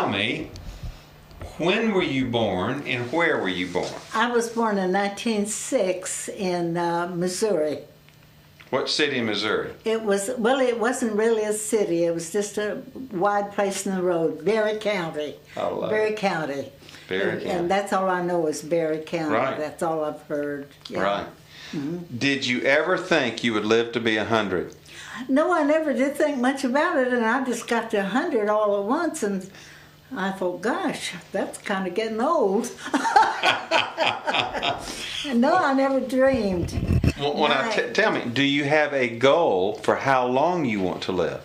tell me, when were you born and where were you born? I was born in 1906 in Missouri. What city in Missouri? It wasn't really a city. It was just a wide place in the road, Berry County. Berry County. Berry County. And that's all I know is Berry County. Right. That's all I've heard. Yeah. Right. Did you ever think you would live to be 100? No, I never did think much about it, and I just got to 100 all at once, and I thought, gosh, that's kind of getting old. No, I never dreamed. Well, tell me, do you have a goal for how long you want to live?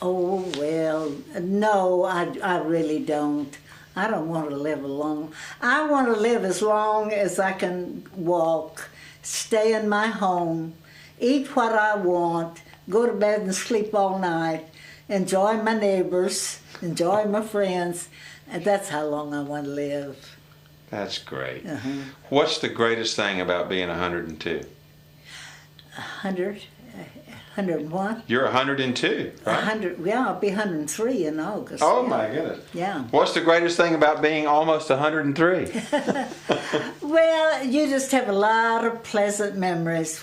Oh, well, no, I really don't. I don't want to live long. I want to live as long as I can walk, stay in my home, eat what I want, go to bed and sleep all night, enjoy my neighbors, enjoy my friends, and that's how long I want to live. That's great. What's the greatest thing about being 102? 101? You're 102, right? 100, yeah, I'll be 103 in August. Oh, yeah. my goodness. Yeah. What's the greatest thing about being almost 103? Well, you just have a lot of pleasant memories.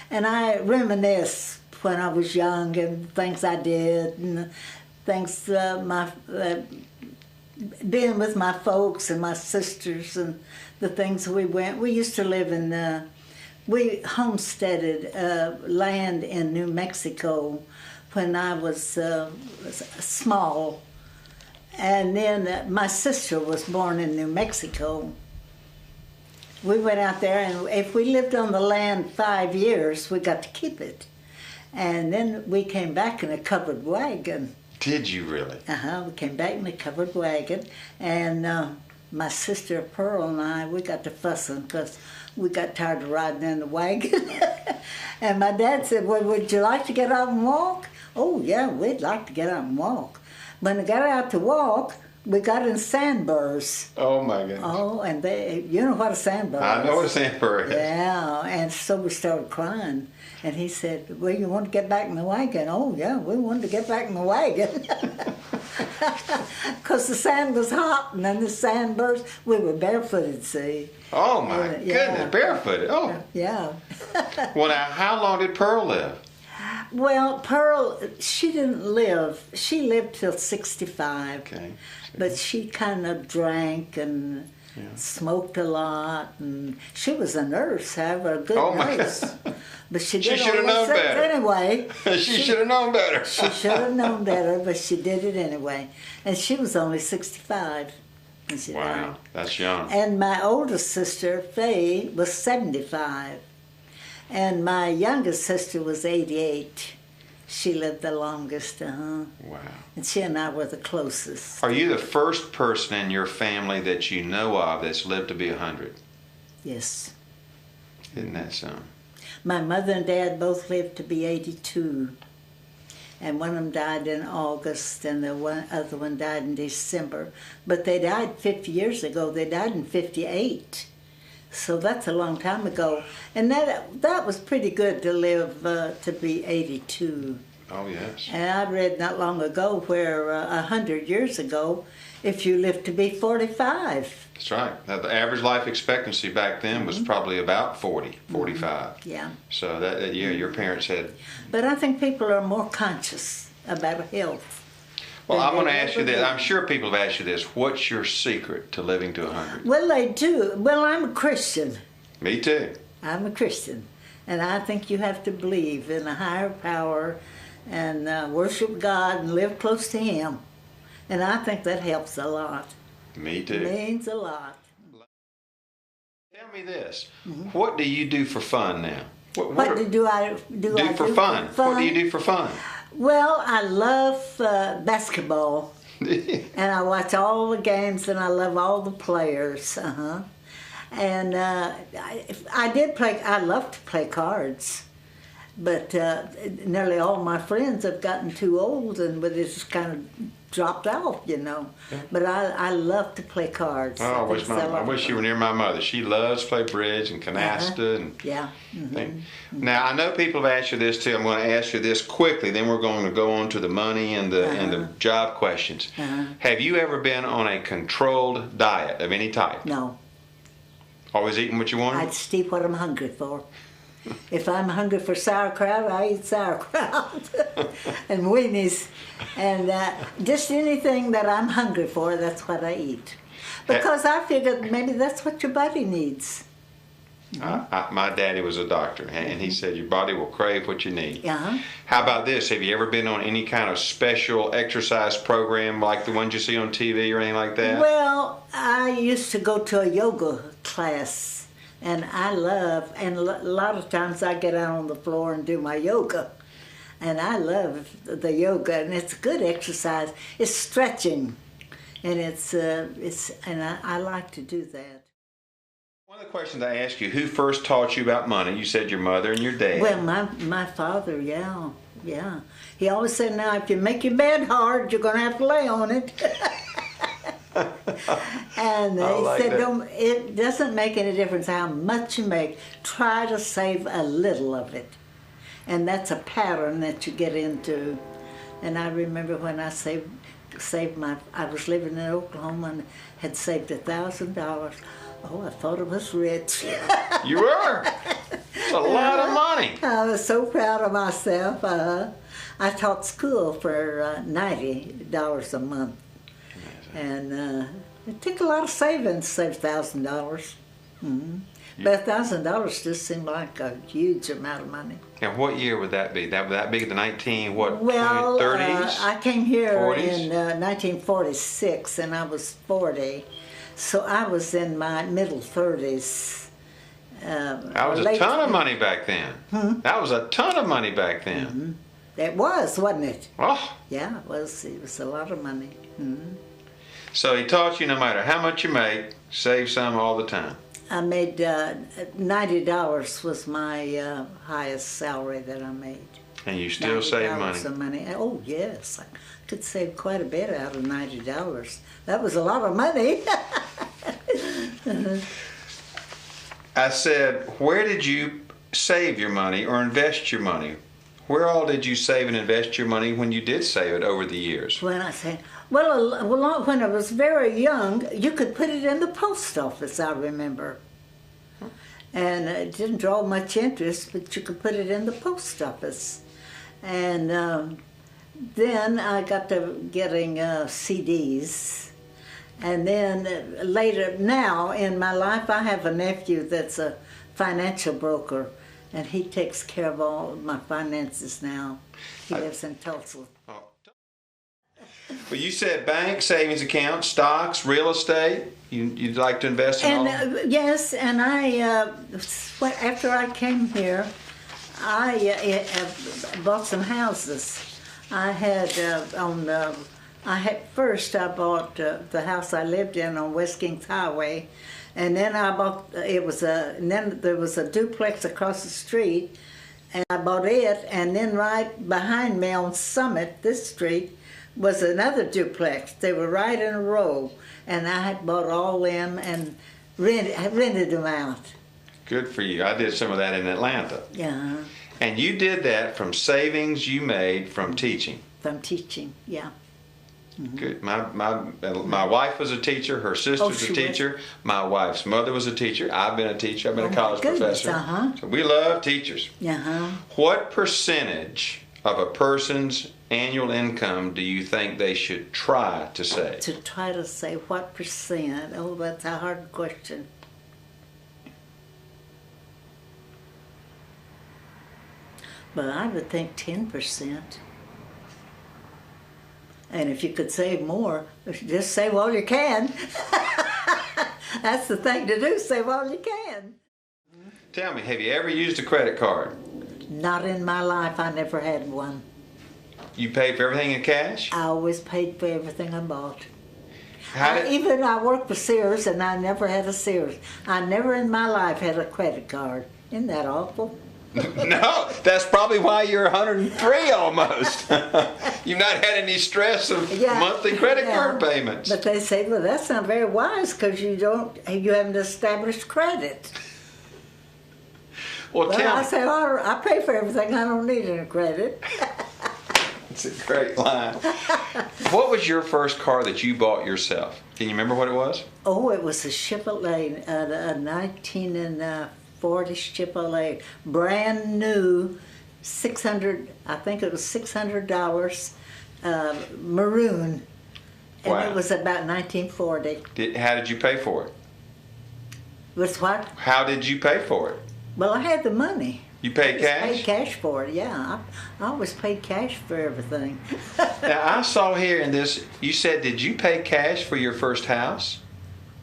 And I reminisce when I was young and things I did and things, being with my folks and my sisters and the things we went. We used to live in, we homesteaded land in New Mexico when I was small. And then my sister was born in New Mexico. We went out there, and if we lived on the land 5 years, we got to keep it. And then we came back in a covered wagon. Did you really? We came back in a covered wagon, and my sister Pearl and I, we got to fussing because we got tired of riding in the wagon. And my dad said, well, would you like to get out and walk? Oh, yeah, we'd like to get out and walk. When we got out to walk, we got in sandburrs. Oh, my goodness. Oh, and you know what a sandburr is. I know what a sandburr is. Yeah, and so we started crying. And he said, well, you want to get back in the wagon? Oh, yeah, we wanted to get back in the wagon. Because the sand was hot, and then the sandburrs, we were barefooted, see. Oh, my goodness, barefooted. Oh. Yeah. Well, now, how long did Pearl live? Well, Pearl, she didn't live. She lived till 65. Okay. But she kind of drank and smoked a lot. And she was a nurse, however, a good nurse. But she did should have known better. Anyway. She should have known better. She should have known better, but she did it anyway. And she was only 65. When she died. That's young. And my oldest sister, Faye, was 75. And my youngest sister was 88. She lived the longest, Wow. And she and I were the closest. Are you the first person in your family that you know of that's lived to be 100? Yes. Isn't that something? My mother and dad both lived to be 82. And one of them died in August, and the other one died in December. But they died 50 years ago. They died in 58. So that's a long time ago. And that was pretty good to live to be 82. Oh, yes. And I read not long ago where 100 years ago, if you lived to be 45. That's right. Now, the average life expectancy back then was probably about 40, 45. Yeah. So, your parents had... But I think people are more conscious about health. Well, I'm going to ask you this. I'm sure people have asked you this. What's your secret to living to 100? Well, they do. Well, I'm a Christian. Me too. I'm a Christian. And I think you have to believe in a higher power and worship God and live close to Him. And I think that helps a lot. Me too. It means a lot. Tell me this. What do you do for fun now? What do I do for fun? What do you do for fun? Well, I love basketball. And I watch all the games, and I love all the players. And I did play. I love to play cards, but nearly all my friends have gotten too old, and we just kind of dropped off, you know. Yeah. But I love to play cards. Oh, I wish you were near my mother. She loves to play bridge and canasta and yeah. things. Now, I know people have asked you this too. I'm going to ask you this quickly. Then we're going to go on to the money and the job questions. Have you ever been on a controlled diet of any type? No. Always eating what you wanted? I just eat what I'm hungry for. If I'm hungry for sauerkraut, I eat sauerkraut and weenies. And just anything that I'm hungry for, that's what I eat. Because I figured maybe that's what your body needs. My daddy was a doctor, and he said your body will crave what you need. Uh-huh. How about this? Have you ever been on any kind of special exercise program like the ones you see on TV or anything like that? Well, I used to go to a yoga class, and I love, and a lot of times I get out on the floor and do my yoga. And I love the yoga, and it's good exercise. It's stretching, and I like to do that. One of the questions I asked you, who first taught you about money? You said your mother and your dad. Well, my father, yeah. He always said, now, if you make your bed hard, you're going to have to lay on it. And he said, it doesn't make any difference how much you make. Try to save a little of it. And that's a pattern that you get into. And I remember when I I was living in Oklahoma and had saved $1,000. Oh, I thought I was rich. You were? That's a lot of money. I was so proud of myself. I taught school for $90 a month. And it took a lot of savings to save $1,000. Mm-hmm. But $1,000 just seemed like a huge amount of money. And what year would that be? Would that be the 30s? I came here 40s? in 1946, and I was 40. So I was in my middle 30s. That was a ton of money back then. That was a ton of money back then. Mm-hmm. It was, wasn't it? Oh. Yeah, it was. It was a lot of money. Mm-hmm. So he taught you no matter how much you make, save some all the time. I made $90 was my highest salary that I made. And you still save money? Of money. Oh, yes. I could save quite a bit out of $90. That was a lot of money. I said, where did you save your money or invest your money? Where all did you save and invest your money when you did save it over the years? When I say, when I was very young, you could put it in the post office, I remember. And it didn't draw much interest, but you could put it in the post office. And then I got to getting CDs. And then later, now in my life, I have a nephew that's a financial broker, and he takes care of all my finances now. He lives in Tulsa. Oh. Well, you said bank, savings account, stocks, real estate. You'd like to invest in all? Yes, and I after I came here, I bought some houses. I had first I bought the house I lived in on West Kings Highway, and then I bought and then there was a duplex across the street, and I bought it, and then right behind me on Summit, this street, was another duplex. They were right in a row, and I had bought all them and rented them out. Good for you. I did some of that in Atlanta. Yeah. And you did that from savings you made from teaching. From teaching, yeah. Mm-hmm. Good. My wife was a teacher. Her sister's a teacher. Was? My wife's mother was a teacher. I've been a teacher. I've been a college professor. So we love teachers. What percentage of a person's annual income do you think they should try to save? To try to save what percent? Oh, that's a hard question. But I would think 10%. And if you could save more, just save all you can. That's the thing to do, save all you can. Tell me, have you ever used a credit card? Not in my life. I never had one. You paid for everything in cash? I always paid for everything I bought. Even I worked for Sears, and I never had a Sears. I never in my life had a credit card. Isn't that awful? No, that's probably why you're 103 almost. You've not had any stress of monthly credit card payments. But they say, well, that's not very wise because you haven't established credit. Well, I say, oh, I pay for everything. I don't need any credit. It's a great line. What was your first car that you bought yourself? Can you remember what it was? Oh, it was a Chevrolet, a 1940 Chevrolet, brand new, I think it was $600, maroon. And it was about 1940. How did you pay for it? With what? How did you pay for it? Well, I had the money. You paid cash? I paid cash for it, yeah. I always paid cash for everything. Now, I saw here in this, you said, did you pay cash for your first house?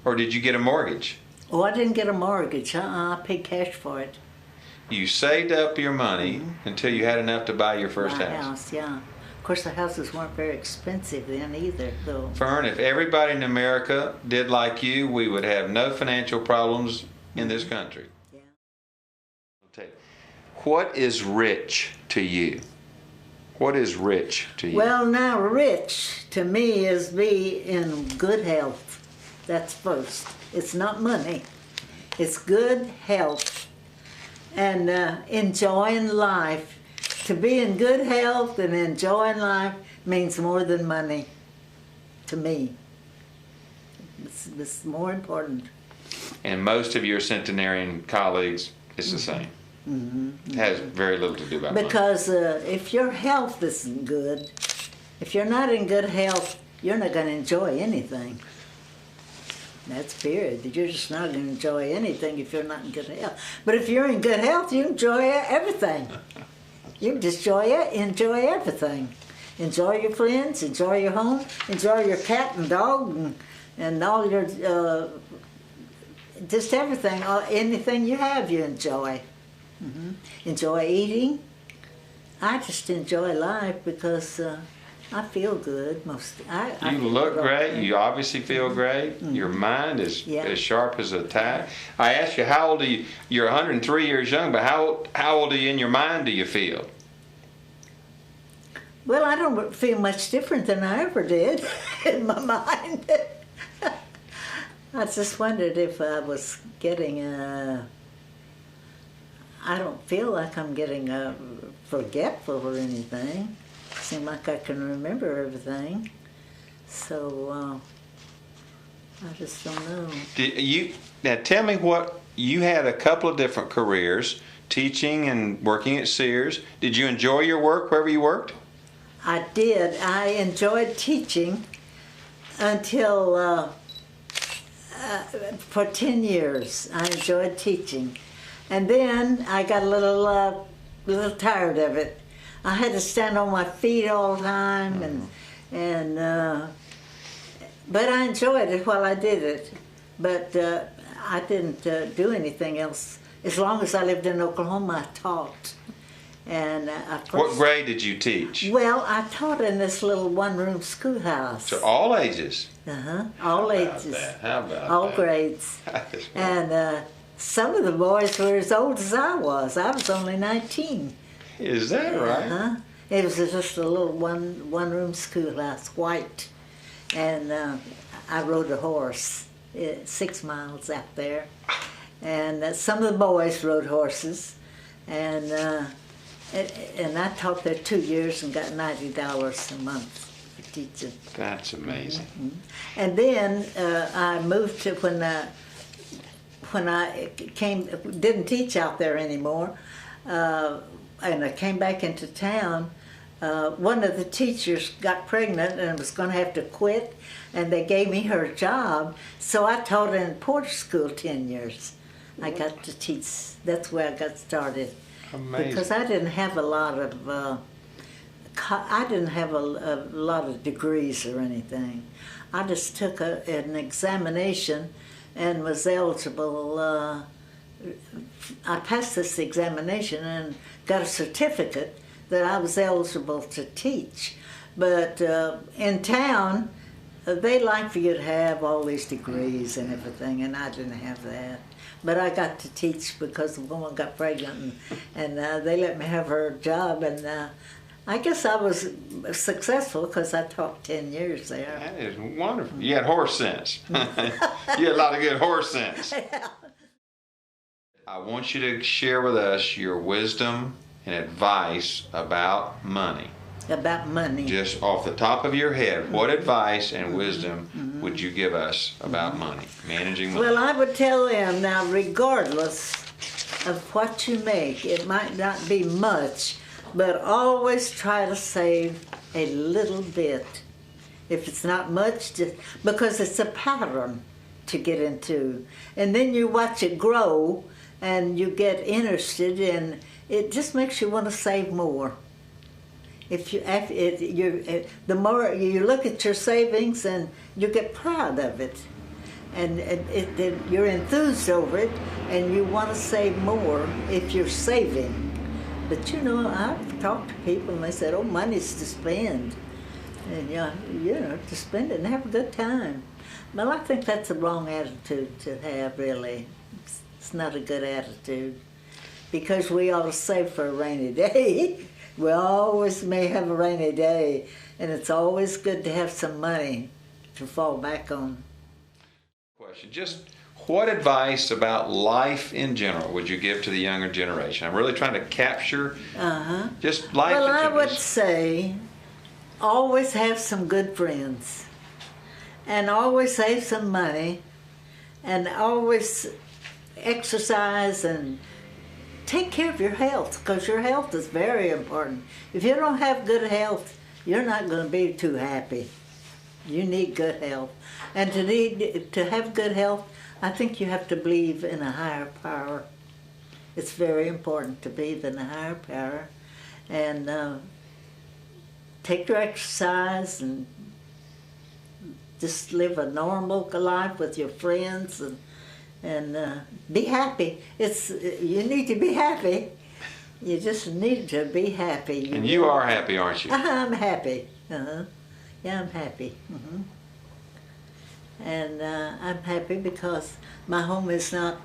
Or did you get a mortgage? Oh, I didn't get a mortgage. I paid cash for it. You saved up your money until you had enough to buy your first house. Yeah. Of course, the houses weren't very expensive then either, though. Fern, if everybody in America did like you, we would have no financial problems in this country. Yeah. I'll tell you. What is rich to you? What is rich to you? Well, now, rich to me is be in good health. That's first. It's not money. It's good health and enjoying life. To be in good health and enjoying life means more than money to me. It's more important. And most of your centenarian colleagues, it's the same. It has very little to do about money. Because if your health isn't good, if you're not in good health, you're not going to enjoy anything. That's period. You're just not going to enjoy anything if you're not in good health. But if you're in good health, you enjoy everything. You just enjoy everything. Enjoy your friends, enjoy your home, enjoy your cat and dog and all your, just everything. Anything you have, you enjoy. Enjoy eating. I just enjoy life because I feel good You look great. You obviously feel great. Your mind is as sharp as a tack. I asked you, how old are you? You're 103 years young, but how old are you in your mind, do you feel? Well, I don't feel much different than I ever did in my mind. I just wondered if I was getting I don't feel like I'm getting forgetful or anything. Seem like I can remember everything. So I just don't know. Now tell me what, you had a couple of different careers, teaching and working at Sears. Did you enjoy your work wherever you worked? I did. I enjoyed teaching until for 10 years. I enjoyed teaching. And then I got a little tired of it. I had to stand on my feet all the time, but I enjoyed it while I did it. But I didn't do anything else. As long as I lived in Oklahoma, I taught. And what grade did you teach? Well, I taught in this little one-room schoolhouse. So all ages? All ages. How about that? All grades. And some of the boys were as old as I was. I was only 19. Is that right? It was just a little one-room schoolhouse, white. And I rode a horse 6 miles out there. And some of the boys rode horses. And I taught there 2 years and got $90 a month for teaching. That's amazing. And then I moved to when I didn't teach out there anymore, and I came back into town. One of the teachers got pregnant and was going to have to quit, and they gave me her job. So I taught in Porter School 10 years. I got to teach. That's where I got started. Amazing. Because I didn't have a lot of lot of degrees or anything. I just took an examination and was eligible. I passed this examination and got a certificate that I was eligible to teach. But in town, they like for you to have all these degrees and everything, and I didn't have that. But I got to teach because the woman got pregnant, and they let me have her job, and I guess I was successful because I taught 10 years there. That is wonderful. You had horse sense. You had a lot of good horse sense. Yeah. I want you to share with us your wisdom and advice about money. About money. Just off the top of your head, what advice and wisdom would you give us about money, managing money? Well, I would tell them now, regardless of what you make, it might not be much, but always try to save a little bit. If it's not much, just because it's a pattern to get into. And then you watch it grow and you get interested, and it just makes you want to save more. If you, the more you look at your savings, and you get proud of it, and you're enthused over it, and you want to save more if you're saving. But you know, I've talked to people, and they said, "Oh, money's to spend, and you know, to spend it and have a good time." Well, I think that's a wrong attitude to have. Really, it's not a good attitude, because we ought to save for a rainy day. We always may have a rainy day, and it's always good to have some money to fall back on. Question: just what advice about life in general would you give to the younger generation? I'm really trying to capture just life. Well, I would say always have some good friends, and always save some money, and always exercise and take care of your health, because your health is very important. If you don't have good health, you're not going to be too happy. You need good health. And to have good health, I think you have to believe in a higher power. It's very important to believe in a higher power. And take your exercise and just live a normal life with your friends, and be happy. You need to be happy. You just need to be happy. And you are happy, aren't you? I'm happy. Yeah, I'm happy. And I'm happy because my home is not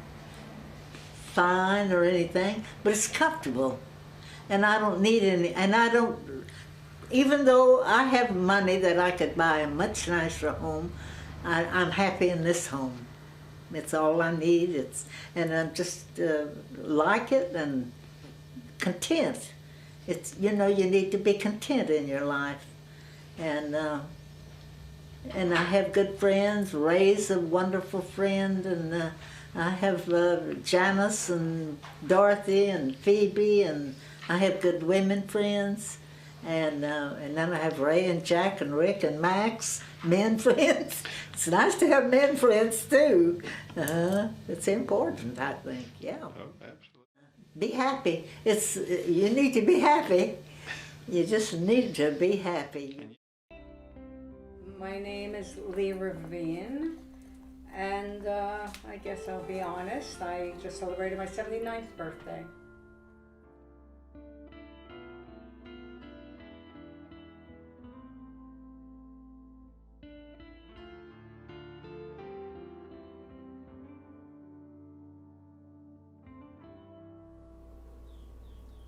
fine or anything, but it's comfortable. And I don't need any, and I don't, even though I have money that I could buy a much nicer home, I'm happy in this home. It's all I need. And I'm just like it and content. It's, you know, you need to be content in your life, and I have good friends. Ray's a wonderful friend, and I have Janice and Dorothy and Phoebe, and I have good women friends, and then I have Ray and Jack and Rick and Max. Men friends. It's nice to have men friends too. It's important, I think. Yeah. Oh, absolutely. Be happy. You need to be happy. You just need to be happy. My name is Lee Ravine, and I guess I'll be honest. I just celebrated my 79th birthday.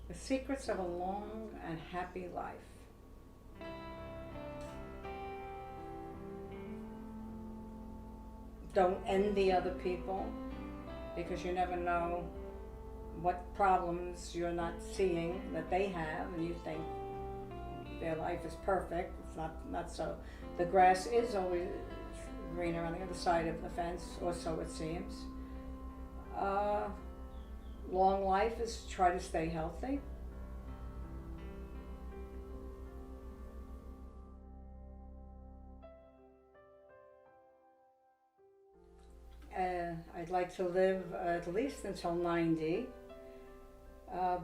The secrets of a long and happy life. Don't envy other people, because you never know what problems you're not seeing that they have, and you think their life is perfect. It's not so. The grass is always greener on the other side of the fence, or so it seems. Long life is try to stay healthy. I'd like to live at least until 90,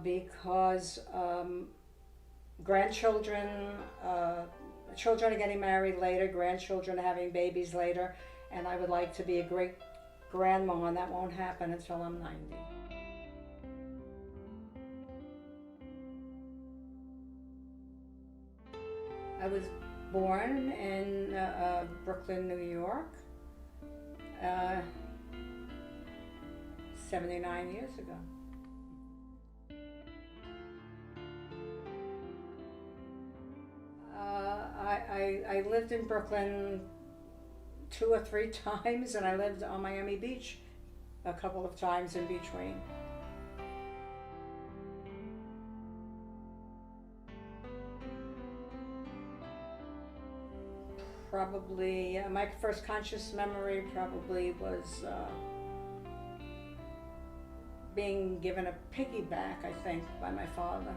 because grandchildren, children are getting married later, grandchildren are having babies later, and I would like to be a great grandma, and that won't happen until I'm 90. I was born in Brooklyn, New York. 79 years ago. I lived in Brooklyn 2 or 3 times, and I lived on Miami Beach a couple of times in between. Probably, my first conscious memory probably was being given a piggyback, I think, by my father.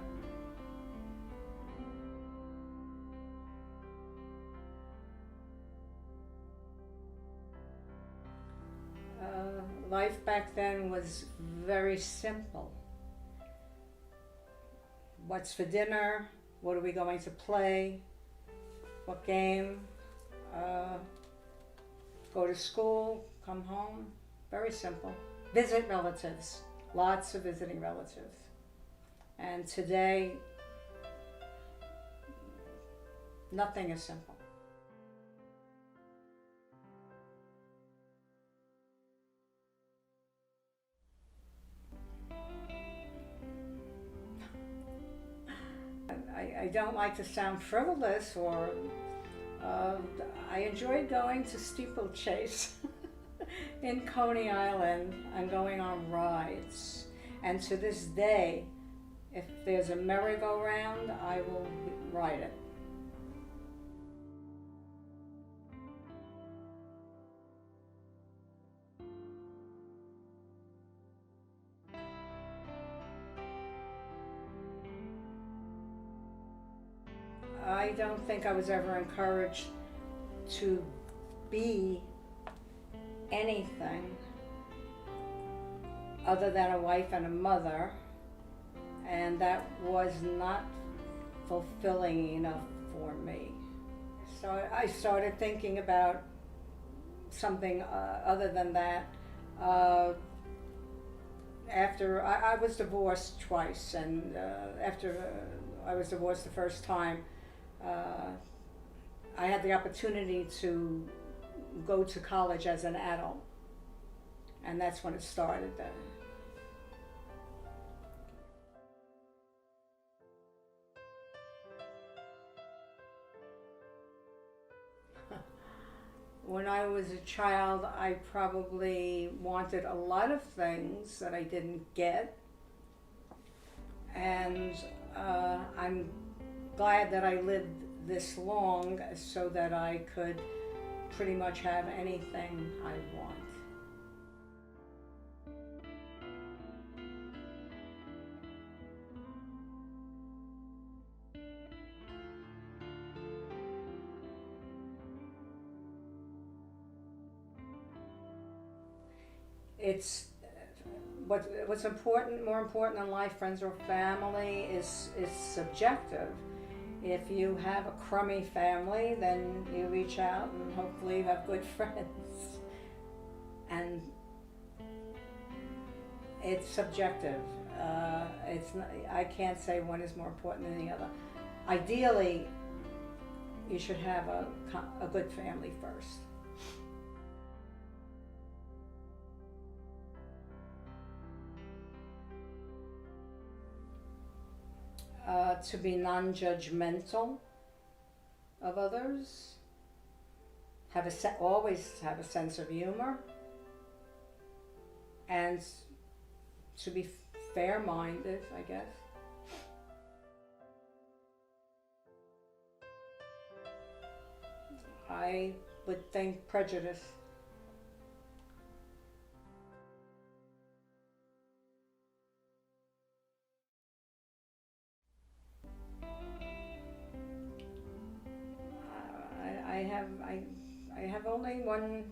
Life back then was very simple. What's for dinner? What are we going to play? What game? Go to school, come home. Very simple. Visit relatives. Lots of visiting relatives. And today, nothing is simple. I don't like to sound frivolous, or I enjoyed going to steeplechase in Coney Island and going on rides. And to this day, if there's a merry-go-round, I will ride it. I don't think I was ever encouraged to be anything other than a wife and a mother, and that was not fulfilling enough for me. So I started thinking about something other than that. After I was divorced twice, and after I was divorced the first time, I had the opportunity to go to college as an adult, and that's when it started then. When I was a child, I probably wanted a lot of things that I didn't get, and I'm glad that I lived this long so that I could pretty much have anything I want. It's what's important, more important in life, friends or family, is subjective. If you have a crummy family, then you reach out and hopefully you have good friends. And it's subjective. It's not, I can't say one is more important than the other. Ideally, you should have a good family first. To be non-judgmental of others, always have a sense of humor, and to be fair-minded, I guess. I would think prejudice. I have only one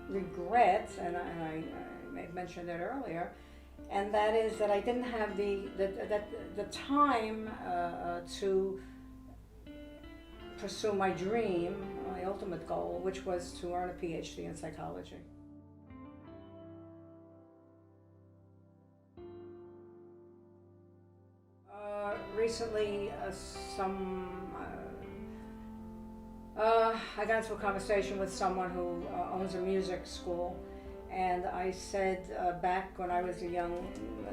regret, and I mentioned it earlier, and that is that I didn't have the time to pursue my dream, my ultimate goal, which was to earn a PhD in psychology. Recently, I got into a conversation with someone who owns a music school, And I said back when I was a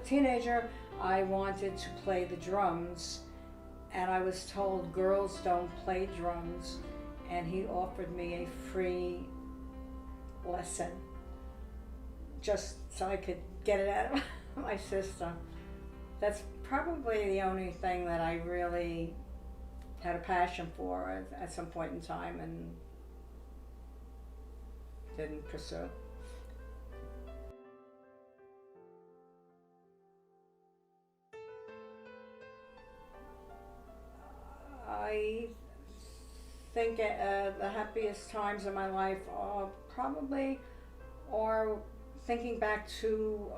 teenager, I wanted to play the drums. And I was told girls don't play drums. And he offered me a free lesson just so I could get it out of my system. That's probably the only thing that I really had a passion for at some point in time and didn't pursue. I think the happiest times of my life probably are thinking back to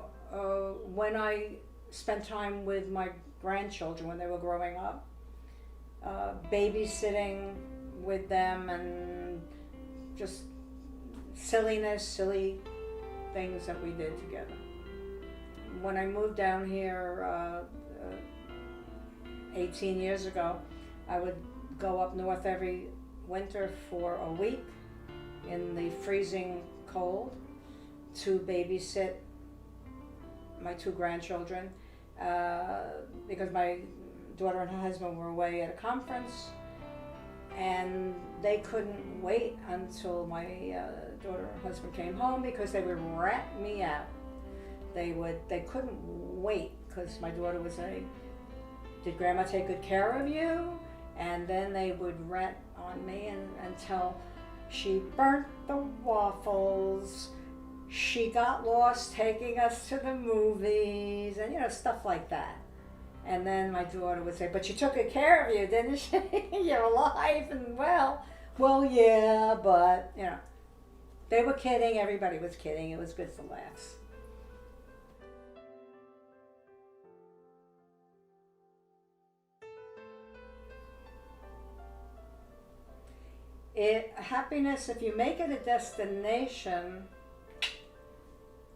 when I spent time with my grandchildren when they were growing up, babysitting with them and just silly things that we did together. When I moved down here 18 years ago, I would go up north every winter for a week in the freezing cold to babysit my two grandchildren because my daughter and her husband were away at a conference, and they couldn't wait until my daughter and husband came home because they would rat me out. They couldn't wait because my daughter would say, "Did Grandma take good care of you?" And then they would rat on me until she burnt the waffles, she got lost taking us to the movies, and stuff like that. And then my daughter would say, "But she took good care of you, didn't she? You're alive and well." Well, yeah, but they were kidding, everybody was kidding, it was good for laughs. Happiness, if you make it a destination,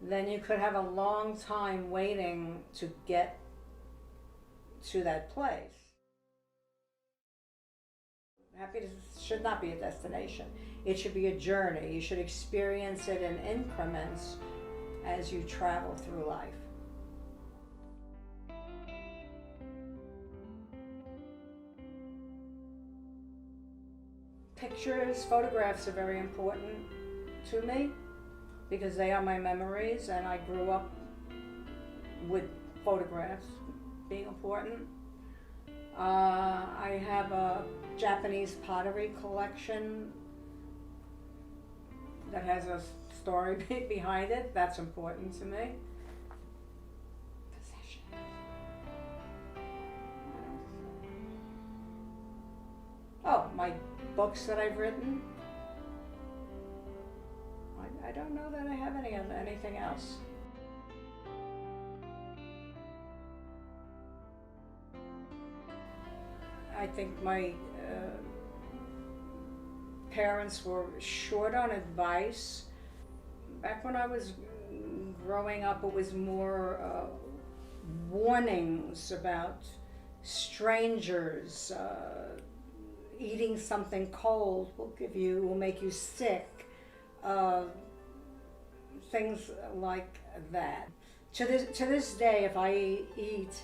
then you could have a long time waiting to get to that place. Happiness should not be a destination. It should be a journey. You should experience it in increments as you travel through life. Pictures, photographs are very important to me because they are my memories, and I grew up with photographs being important. I have a Japanese pottery collection that has a story behind it. That's important to me. Oh, my books that I've written. I don't know that I have anything else. I think my parents were short on advice. Back when I was growing up, it was more warnings about strangers. Eating something cold will make you sick. Things like that. To this day, if I eat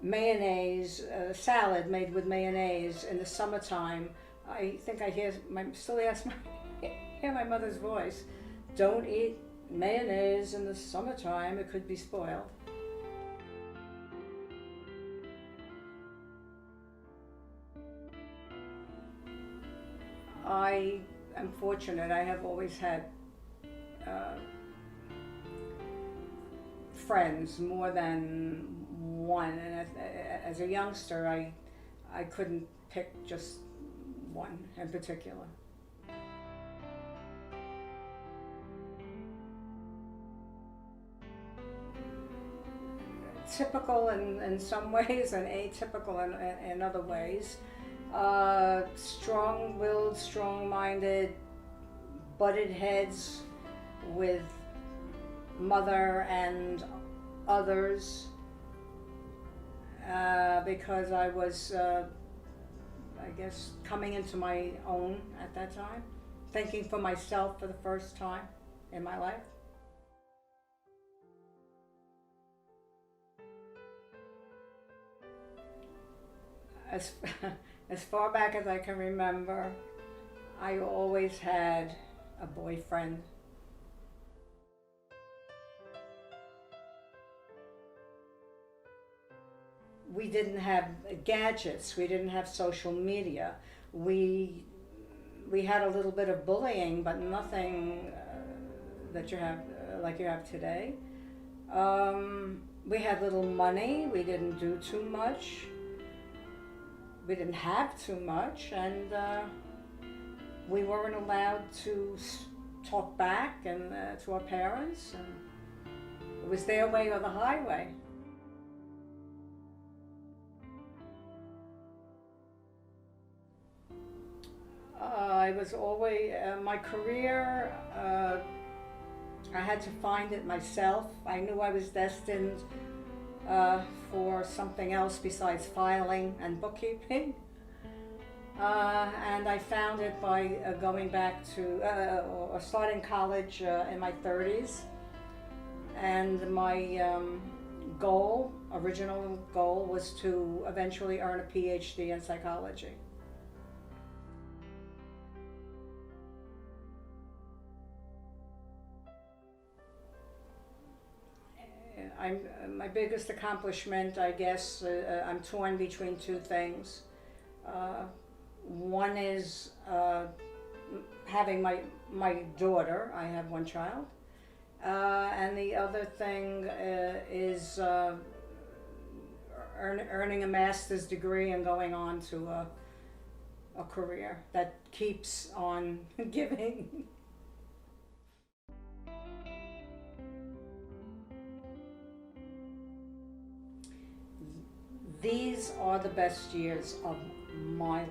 mayonnaise, salad made with mayonnaise in the summertime, I think I hear my mother's voice. Don't eat mayonnaise in the summertime, it could be spoiled. I am fortunate. I have always had friends, more than one, and as a youngster I couldn't pick just one in particular. Typical in some ways and atypical in other ways. Strong-willed, strong-minded, butted heads with mother and others because I was, I guess, coming into my own at that time, thinking for myself for the first time. in my life. As, as far back as I can remember, I always had a boyfriend. We didn't have gadgets, we didn't have social media. We had a little bit of bullying, but nothing that you have, like you have today. We had little money, we didn't do too much. We didn't have too much, and we weren't allowed to talk back and to our parents. And it was their way or the highway. I was always, my career, I had to find it myself. I knew I was destined for something else besides filing and bookkeeping. And I found it by going back to, or starting college in my 30s. And my original goal was to eventually earn a PhD in psychology. My biggest accomplishment, I guess, I'm torn between two things. One is having my daughter. I have one child. And the other thing is earning a master's degree and going on to a career that keeps on giving. These are the best years of my life.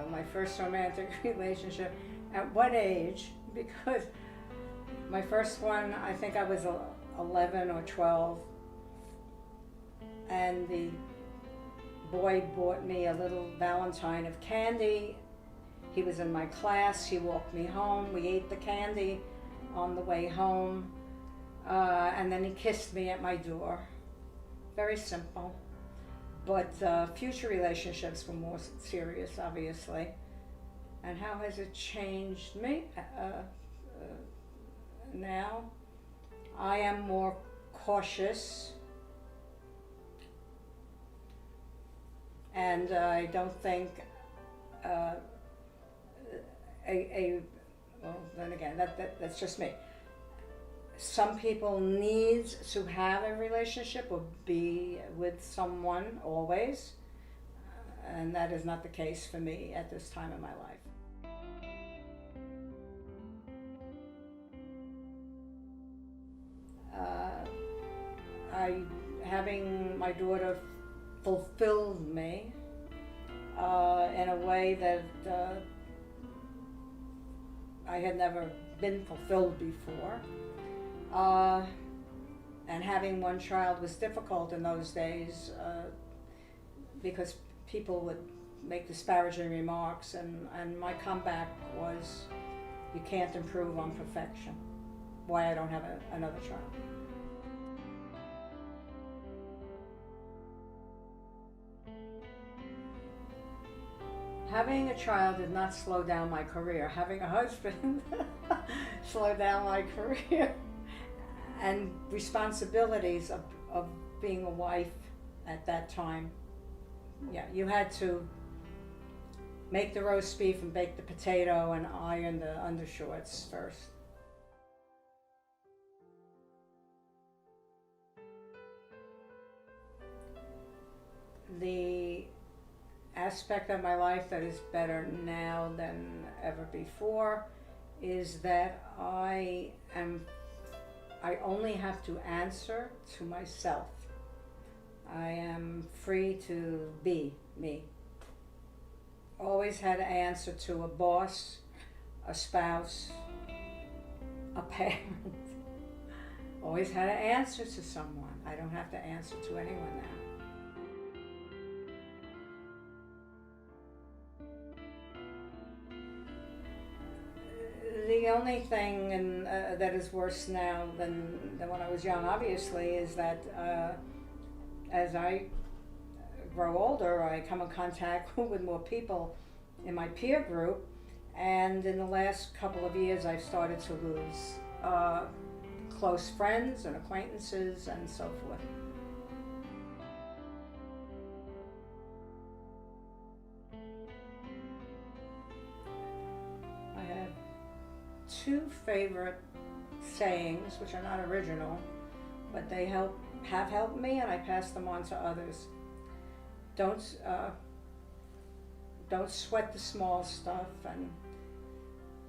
My first romantic relationship, at what age? Because my first one, I think I was 11 or 12, and the boy bought me a little Valentine of candy. He was in my class, he walked me home, we ate the candy on the way home, and then he kissed me at my door. Very simple. But future relationships were more serious, obviously. And how has it changed me? Now, I am more cautious, and I don't think well, then again, that's just me. Some people need to have a relationship or be with someone always, and that is not the case for me at this time in my life. Having my daughter fulfilled me in a way that I had never been fulfilled before. And having one child was difficult in those days because people would make disparaging remarks, and my comeback was, you can't improve on perfection. Why I don't have another child. Having a child did not slow down my career. Having a husband slowed down my career. And responsibilities of being a wife at that time. Yeah, you had to make the roast beef and bake the potato and iron the undershorts first. The aspect of my life that is better now than ever before is that I only have to answer to myself. I am free to be me. always had to answer to a boss, a spouse, a parent. Always had to answer to someone. I don't have to answer to anyone now. The only thing that is worse now than when I was young, obviously, is that as I grow older, I come in contact with more people in my peer group, and in the last couple of years I've started to lose close friends and acquaintances and so forth. I have two favorite sayings, which are not original, but they have helped me, and I pass them on to others. Don't sweat the small stuff, and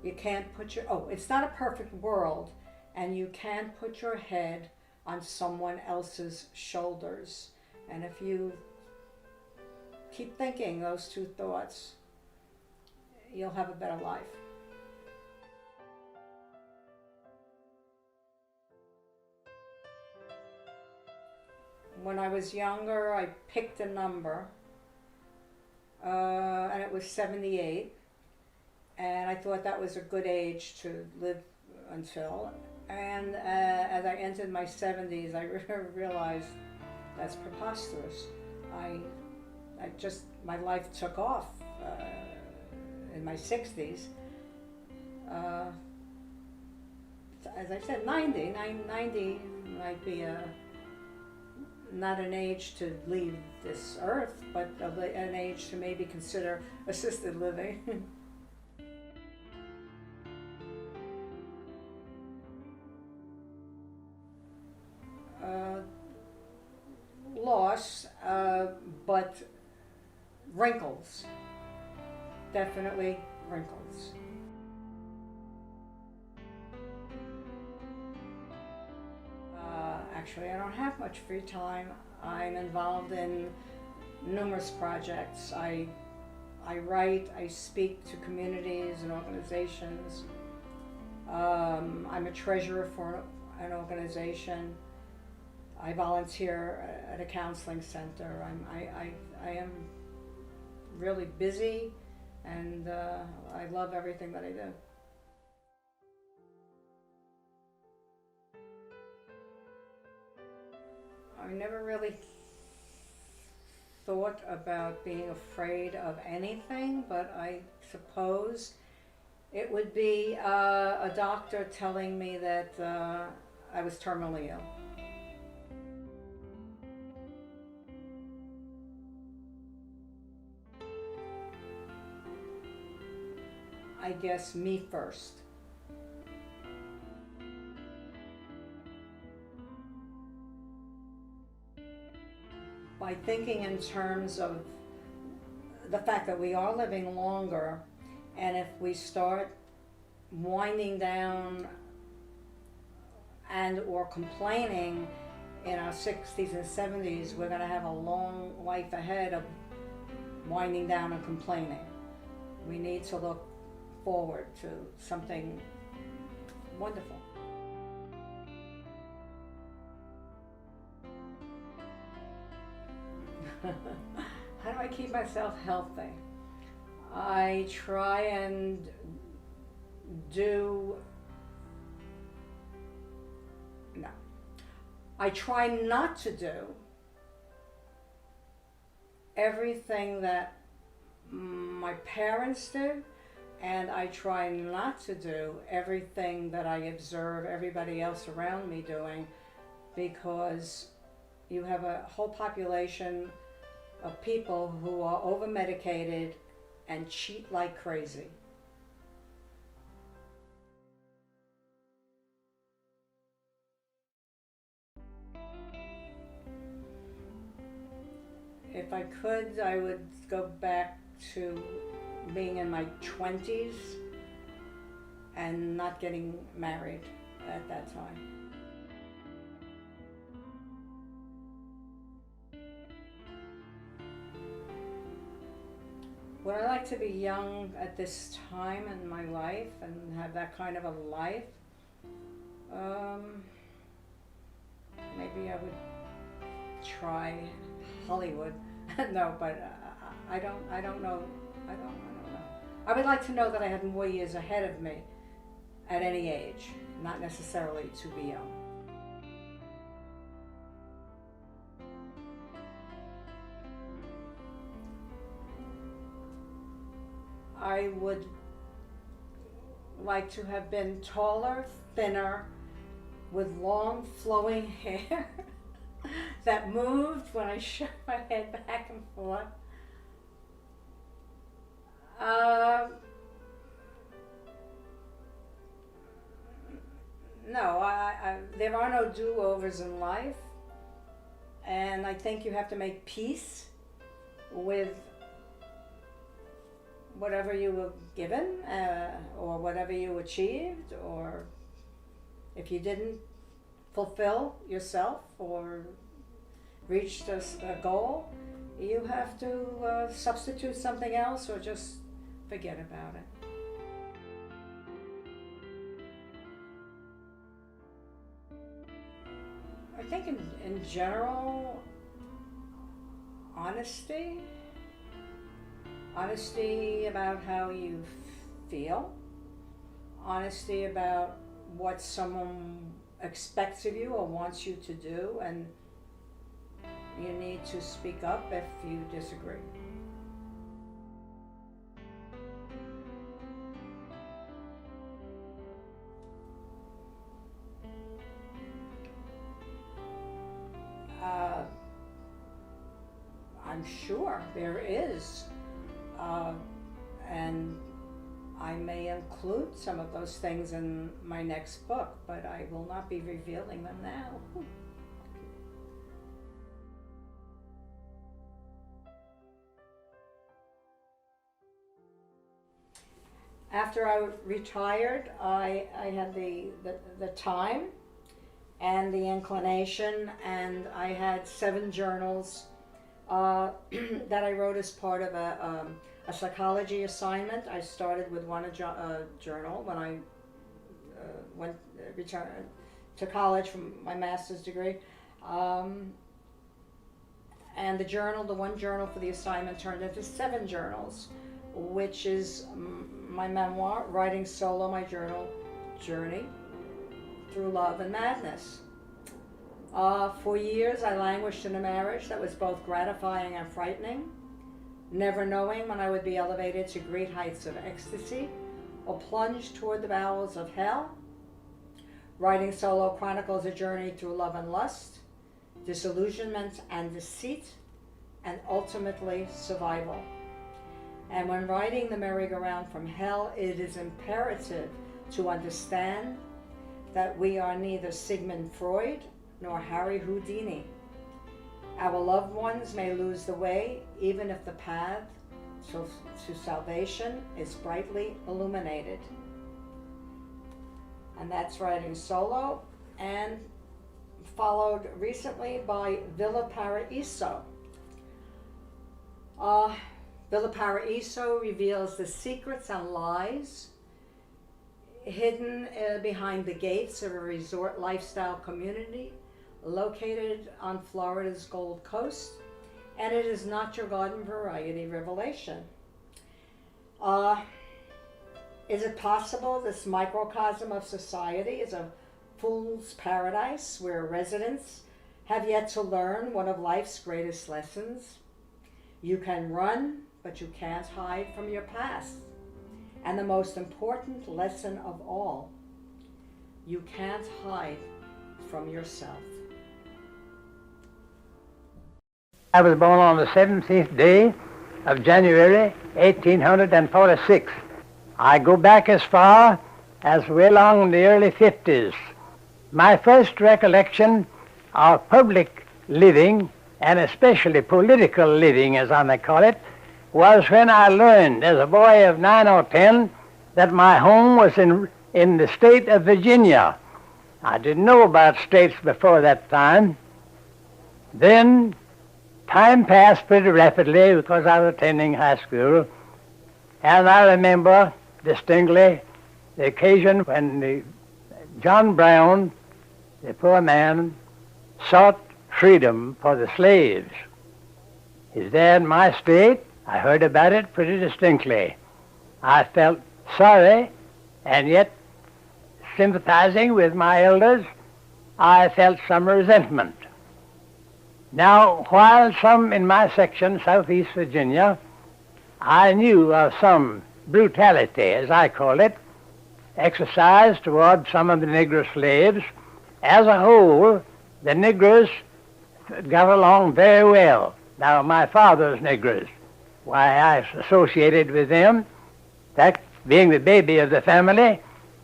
you can't put it's not a perfect world, and you can't put your head on someone else's shoulders. And if you keep thinking those two thoughts, you'll have a better life. When I was younger, I picked a number, and it was 78, and I thought that was a good age to live until. And as I entered my 70s, I realized that's preposterous. My life took off in my 60s. As I said, 90 might be not an age to leave this earth, but an age to maybe consider assisted living. Loss, but wrinkles. Definitely wrinkles. Actually, I don't have much free time. I'm involved in numerous projects. I write, I speak to communities and organizations. I'm a treasurer for an organization. I volunteer at a counseling center. I am really busy, and I love everything that I do. I never really thought about being afraid of anything, but I suppose it would be a doctor telling me that I was terminally ill. I guess me first. By thinking in terms of the fact that we are living longer, and if we start winding down and or complaining in our 60s and 70s, we're going to have a long life ahead of winding down and complaining. We need to look forward to something wonderful. How do I keep myself healthy? I try and I try not to do everything that my parents did, and I try not to do everything that I observe everybody else around me doing, because you have a whole population of people who are over-medicated and cheat like crazy. If I could, I would go back to being in my 20s and not getting married at that time. Would I like to be young at this time in my life and have that kind of a life? Maybe I would try Hollywood. No, but I don't know. I don't know. I would like to know that I had more years ahead of me at any age, not necessarily to be young. I would like to have been taller, thinner, with long flowing hair that moved when I shook my head back and forth. No, there are no do-overs in life, and I think you have to make peace with whatever you were given, or whatever you achieved, or if you didn't fulfill yourself or reached a goal, you have to substitute something else or just forget about it. I think in general, honesty about how you feel, honesty about what someone expects of you or wants you to do, and you need to speak up if you disagree. I'm sure there is, and I may include some of those things in my next book, but I will not be revealing them now. After I retired, I had the time and the inclination, and I had 7 journals that I wrote as part of a psychology assignment. I started with one journal when I returned to college from my master's degree, and the one journal for the assignment turned into 7 journals, which is my memoir, Writing Solo, My Journey Through Love and Madness. For years I languished in a marriage that was both gratifying and frightening, never knowing when I would be elevated to great heights of ecstasy or plunged toward the bowels of hell. Writing Solo chronicles a journey through love and lust, disillusionment and deceit, and ultimately survival. And when riding the merry-go-round from hell, it is imperative to understand that we are neither Sigmund Freud nor Harry Houdini. Our loved ones may lose the way, even if the path to salvation is brightly illuminated. And that's Writing Solo, and followed recently by Villa Paraíso. Villa Paraíso reveals the secrets and lies hidden behind the gates of a resort lifestyle community located on Florida's Gold Coast, and it is not your garden variety revelation. Is it possible this microcosm of society is a fool's paradise where residents have yet to learn one of life's greatest lessons? You can run, but you can't hide from your past. And the most important lesson of all, you can't hide from yourself. I was born on the 17th day of January, 1846. I go back as far as way along the early 50s. My first recollection of public living, and especially political living, as I may call it, was when I learned as a boy of 9 or 10 that my home was in the state of Virginia. I didn't know about states before that time. Then time passed pretty rapidly because I was attending high school, And I remember distinctly the occasion when John Brown, the poor man, sought freedom for the slaves. He's there in my state. I heard about it pretty distinctly. I felt sorry, and yet sympathizing with my elders, I felt some resentment. Now, while some in my section, Southeast Virginia, I knew of some brutality, as I call it, exercised toward some of the Negro slaves, as a whole, the Negroes got along very well. Now, my father's Negroes, why, I associated with them. In fact, being the baby of the family,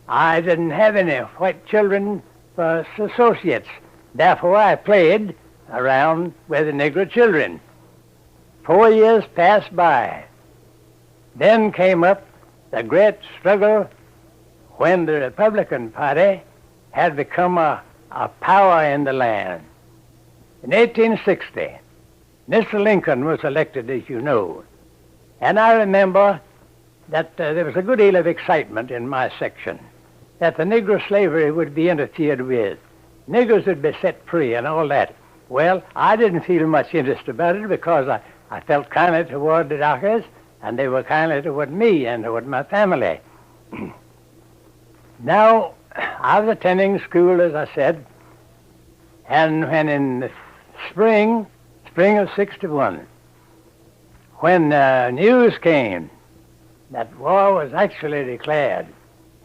I didn't have any white children for associates. Therefore, I played around with the Negro children. 4 years passed by. Then came up the great struggle when the Republican Party had become a power in the land. In 1860, Mr. Lincoln was elected, as you know. And I remember that there was a good deal of excitement in my section that the Negro slavery would be interfered with. Negroes would be set free and all that. Well, I didn't feel much interest about it because I felt kindly toward the Dockers, and they were kindly toward me and toward my family. Now, I was attending school, as I said, and when in the spring of 61, when news came that war was actually declared.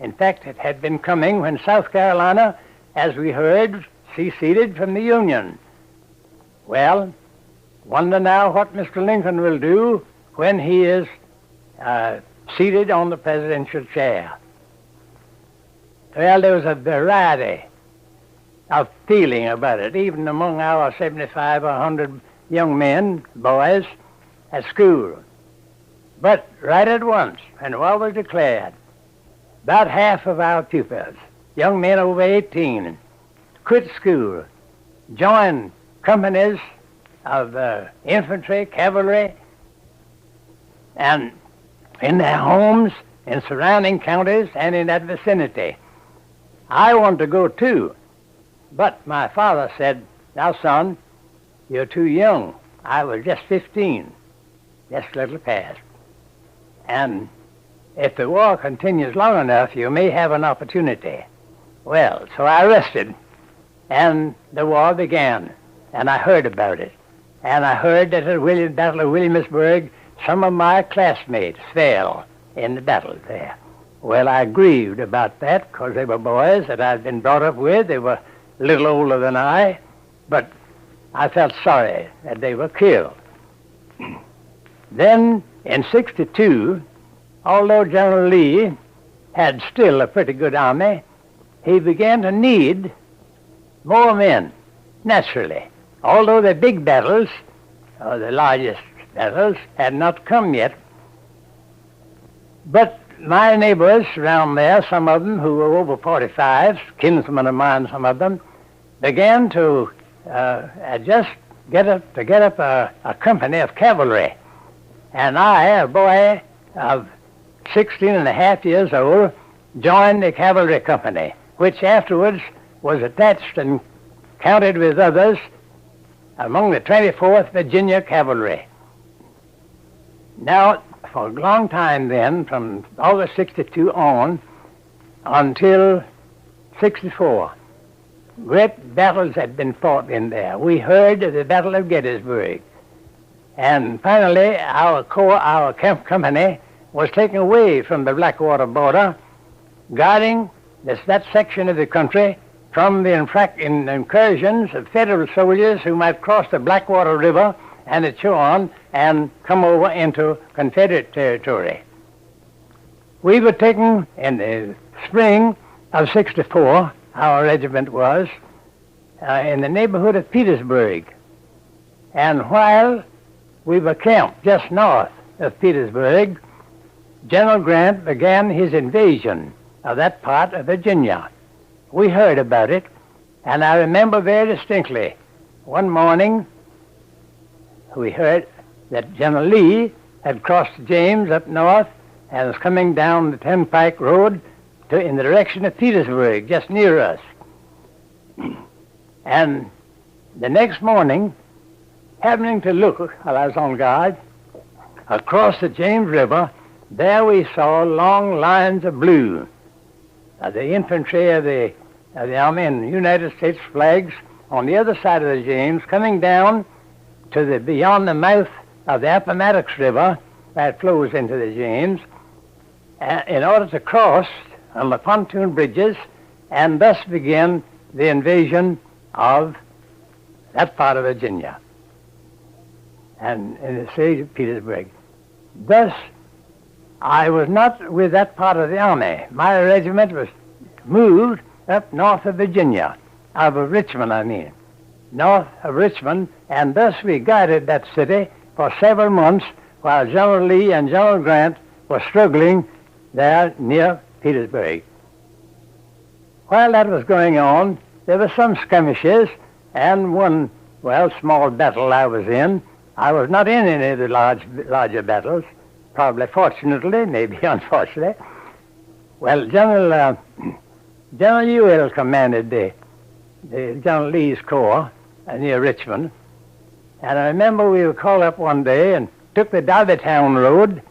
In fact, it had been coming when South Carolina, as we heard, seceded from the Union. Well, wonder now what Mr. Lincoln will do when he is seated on the presidential chair. Well, there was a variety of feeling about it, even among our 75 or 100 young men, boys, at school. But right at once, when war was declared, about half of our pupils, young men over 18, quit school, joined companies of infantry, cavalry, and in their homes, in surrounding counties, and in that vicinity. I wanted to go too, but my father said, "Now, son, you're too young." I was just 15, just a little past. And if the war continues long enough, you may have an opportunity. Well, so I rested, and the war began, and I heard about it. And I heard that at the Battle of Williamsburg, some of my classmates fell in the battle there. Well, I grieved about that because they were boys that I'd been brought up with. They were a little older than I, but I felt sorry that they were killed. Then, in 62, although General Lee had still a pretty good army, he began to need more men, naturally. Although the big battles, or the largest battles, had not come yet. But my neighbors around there, some of them who were over 45, kinsmen of mine, some of them, began to get up a company of cavalry. And I, a boy of 16 and a half years old, joined the cavalry company, which afterwards was attached and counted with others among the 24th Virginia Cavalry. Now, for a long time then, from August 62 on until 64, great battles had been fought in there. We heard of the Battle of Gettysburg. And finally, our camp company was taken away from the Blackwater border, guarding that section of the country from the incursions of Federal soldiers who might cross the Blackwater River and the Chuan and come over into Confederate territory. We were taken in the spring of 64, our regiment was, in the neighborhood of Petersburg. And while we were camped just north of Petersburg, General Grant began his invasion of that part of Virginia. We heard about it, and I remember very distinctly one morning we heard that General Lee had crossed James up north and was coming down the Turnpike Road in the direction of Petersburg, just near us. And the next morning, happening to look while I was on guard, across the James River, there we saw long lines of blue. The infantry of the Army and United States flags on the other side of the James, coming down to beyond the mouth of the Appomattox River that flows into the James, in order to cross on the pontoon bridges and thus begin the invasion of that part of Virginia and in the siege of Petersburg. Thus, I was not with that part of the army. My regiment was moved up north of Virginia, out of Richmond, I mean, north of Richmond, and thus we guarded that city for several months while General Lee and General Grant were struggling there near Petersburg. While that was going on, there were some skirmishes and one, small battle I was in. I was not in any of the larger battles, probably fortunately, maybe unfortunately. Well, General Ewell commanded the General Lee's corps near Richmond, and I remember we were called up one day and took the Darbytown Road,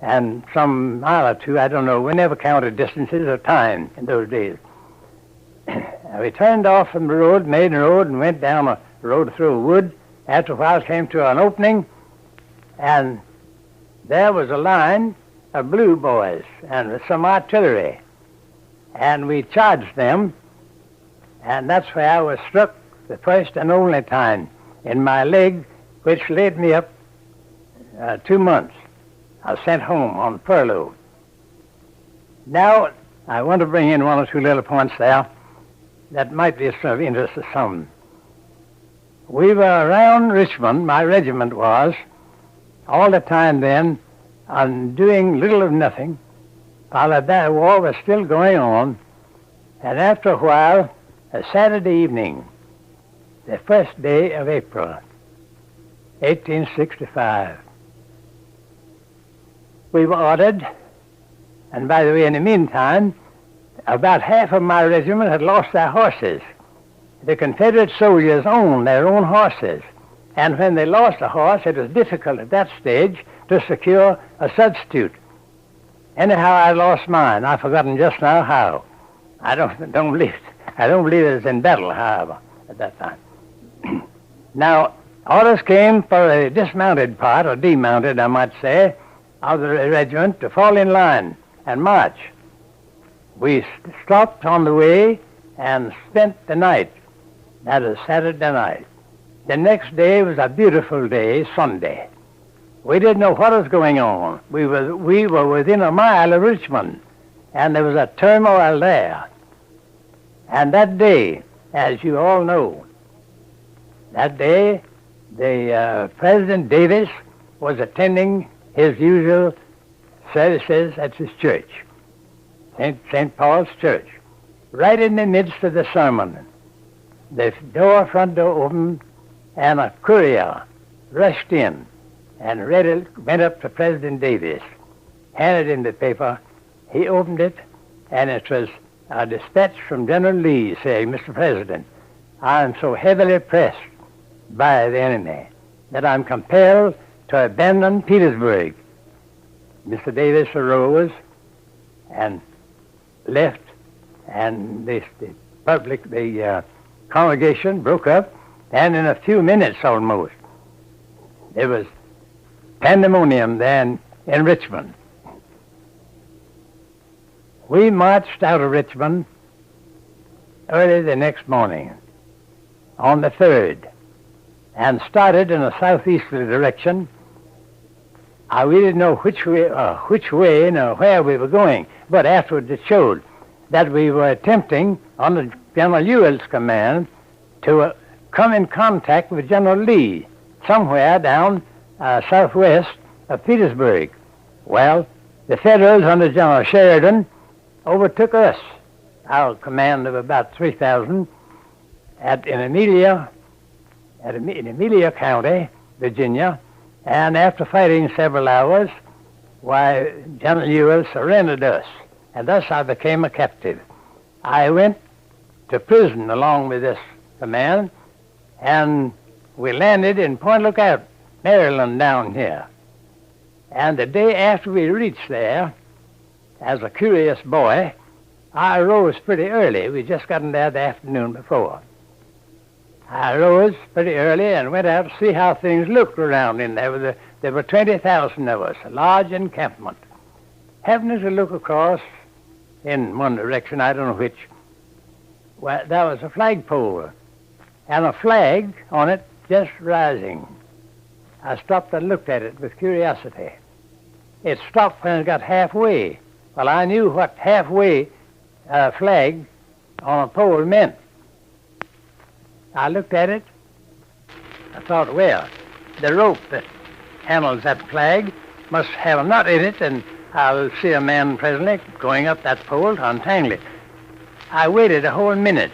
and some mile or two, I don't know, we never counted distances or time in those days. We turned off from the road, main road, and went down a road through a wood. After a while came to an opening, and there was a line of blue boys and with some artillery. And we charged them, and that's where I was struck the first and only time in my leg, which laid me up 2 months. I was sent home on furlough. Now, I want to bring in one or two little points there that might be of interest to some. We were around Richmond, my regiment was, all the time then, on doing little of nothing, while that war was still going on. And after a while, a Saturday evening, the first day of April, 1865, we were ordered, and by the way, in the meantime, about half of my regiment had lost their horses. The Confederate soldiers owned their own horses, and when they lost a horse, it was difficult at that stage to secure a substitute. Anyhow, I lost mine. I've forgotten just now how. I don't believe it was in battle, however, at that time. Now, orders came for a dismounted part, or demounted, I might say, of the regiment to fall in line and march. We stopped on the way and spent the night. That is Saturday night. The next day was a beautiful day, Sunday. We didn't know what was going on. We were within a mile of Richmond, and there was a turmoil there. And that day, as you all know, that day, the President Davis was attending his usual services at his church, St. Paul's Church. Right in the midst of the sermon, the front door opened, and a courier rushed in and went up to President Davis, handed him the paper. He opened it, and it was a dispatch from General Lee saying, "Mr. President, I am so heavily pressed by the enemy that I'm compelled to abandon Petersburg." Mr. Davis arose and left, and the congregation broke up, and in a few minutes almost, there was pandemonium then in Richmond. We marched out of Richmond early the next morning, on the 3rd, and started in a southeasterly direction. We didn't know which way, nor where we were going, but afterwards it showed that we were attempting, under General Ewell's command, to come in contact with General Lee somewhere down southwest of Petersburg. Well, the Federals under General Sheridan overtook us, our command of about 3,000, in Amelia County, Virginia, and after fighting several hours, why, General Ewell surrendered us, and thus I became a captive. I went to prison along with this man, and we landed in Point Lookout, Maryland, down here. And the day after we reached there, as a curious boy, I rose pretty early. We just gotten there the afternoon before. I rose pretty early and went out to see how things looked around in there. There were 20,000 of us, a large encampment. Happened to look across in one direction, I don't know which. Well, there was a flagpole and a flag on it just rising. I stopped and looked at it with curiosity. It stopped when it got halfway. Well, I knew what halfway flag on a pole meant. I looked at it. I thought, well, the rope that handles that flag must have a nut in it, and I'll see a man presently going up that pole to untangle it. I waited a whole minute,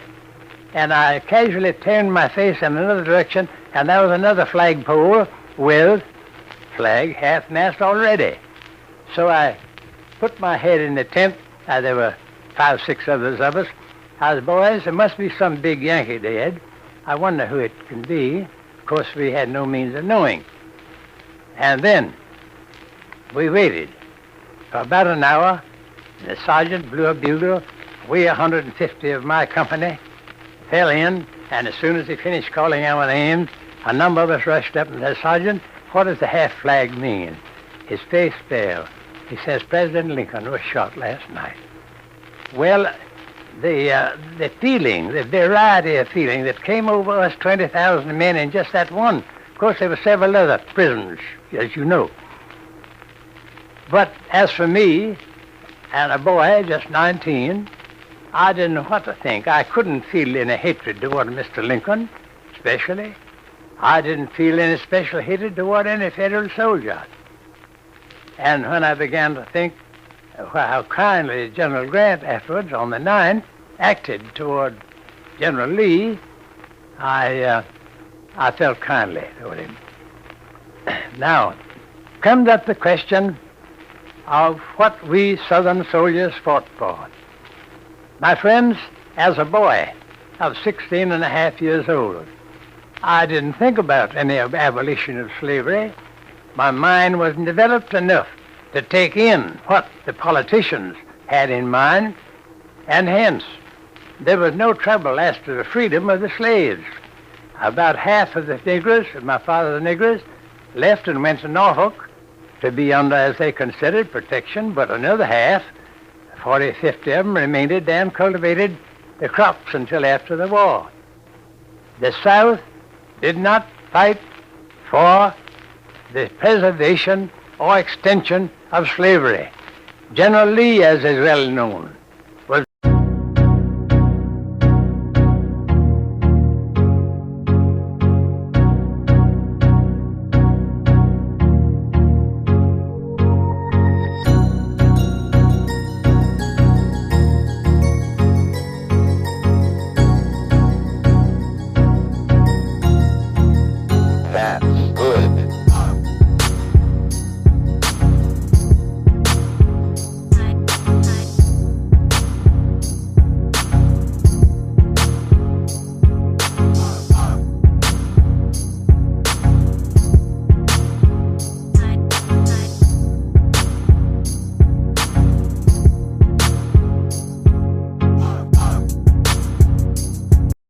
and I casually turned my face in another direction, and there was another flagpole with flag half-mast already. So I put my head in the tent. There were 5, 6 others of us. I was, boys, there must be some big Yankee dead. I wonder who it can be. Of course, we had no means of knowing. And then we waited for about an hour. The sergeant blew a bugle. We, 150 of my company, fell in, and as soon as he finished calling our names, a number of us rushed up and said, "Sergeant, what does the half flag mean?" His face fell. He says, "President Lincoln was shot last night." Well, the feeling, the variety of feeling that came over us 20,000 men in just that one. Of course, there were several other prisoners, as you know. But as for me, and a boy, just 19, I didn't know what to think. I couldn't feel any hatred toward Mr. Lincoln, especially. I didn't feel any special hatred toward any Federal soldier. And when I began to think how kindly General Grant afterwards, on the 9th, acted toward General Lee, I felt kindly toward him. Now, comes up the question of what we Southern soldiers fought for. My friends, as a boy of 16 and a half years old, I didn't think about any abolition of slavery. My mind wasn't developed enough to take in what the politicians had in mind, and hence there was no trouble as to the freedom of the slaves. About half of the Negroes, of my father's Negroes, left and went to Norfolk to be under, as they considered, protection, but another half, 40, 50 of them, remained and cultivated the crops until after the war. The South did not fight for the preservation or extension of slavery. General Lee, as is well known,